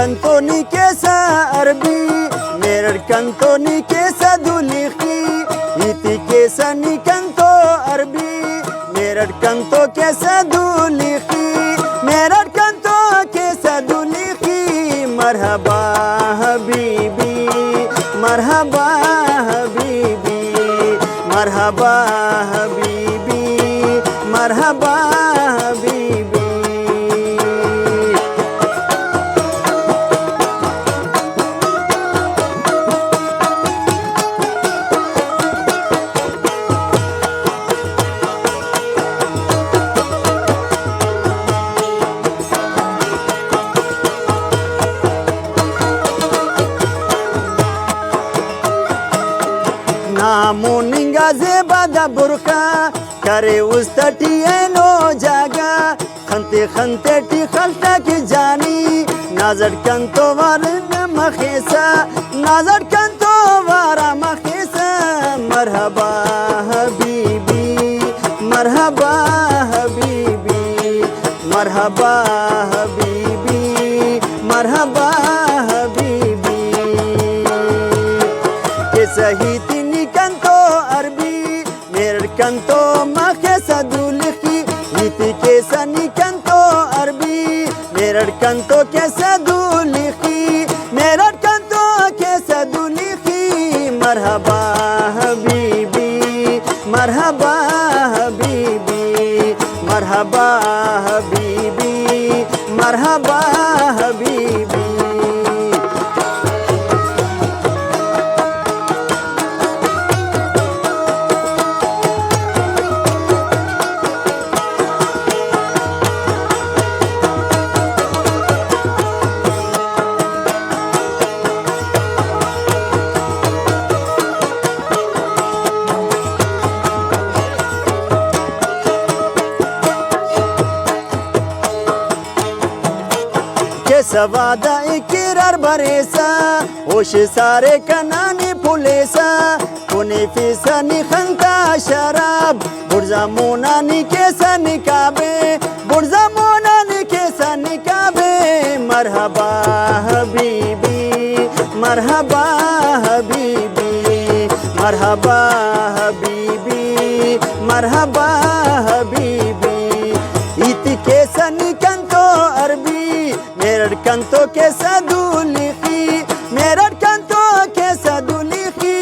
कantoni kesa arbi merar kantoni kesa dulikhi iti kesa ni kanto arbi merar kanto kesa dulikhi merar kanto kesa dulikhi marhaba habibi marhaba habibi marhaba habibi marhaba habibi Namuninga zebada burka करे उस्तटी no जागा Khante Khante T खलता की जानी नाजर कंतो वारन मखेसा नाजर कंतो वारा मखेसा मरहबा हबीबी मरहबा हबीबी मरहबा हबीबी मरहबा हबीबी के सही तिनी कंतो अरबी मेरे कंतो मखेसा दुलखी नीति केसा नी कंतो अरबी मेरे कंतो कैसा दुलखी मेरे कंतो कैसा दुलखी मरहबा हबीबी मरहबा हबीबी मरहबा हबीबी मरहबा हबीबी सवादा इकरार बरेसा होश सारे कनानी फुलेसा कोने फीसा निखंता शराब बुर्जा मोना निकेसा निकाबे बुर्जा मोना निकेसा निकाबे मरहबा हबीबी मरहबा हबीबी मरहबा हबीबी मरहबा हबीबी इति केसा निकंतो अरबी मेरड़ कंतो कैसा दुलखी मेरड़ कंतो कैसा दुलखी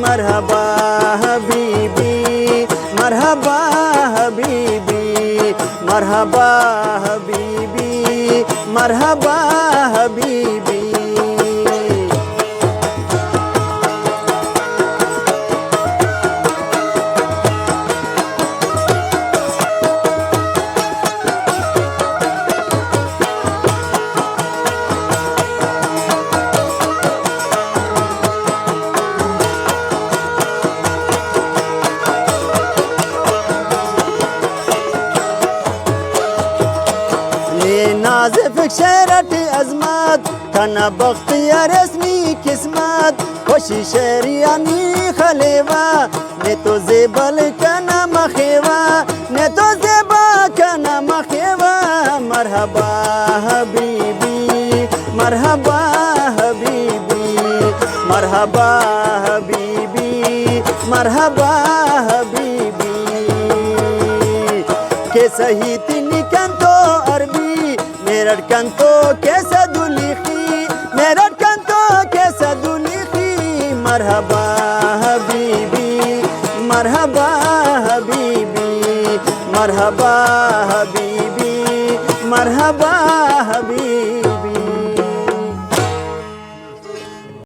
मरहबा हबीबी मरहबा हबीबी मरहबा हबीबी मरहबा हबीबी नाज़िफ शरट अज़मत खाना बख्तिया रस्मी किस्मत खुशी शहरियानी खलेवा ने तो जेबल कना मखेवा ने तो जेबा कना मखेवा मरहबा हबीबी मरहबा हबीबी मरहबा हबीबी मरहबा हबीबी के सही तिनी कंतो अरबी मेरड़ कंतो कैसा दुलखी मेरड़ कंतो कैसा दुलखी मरहबा हबीबी मरहबा हबीबी मरहबा हबीबी मरहबा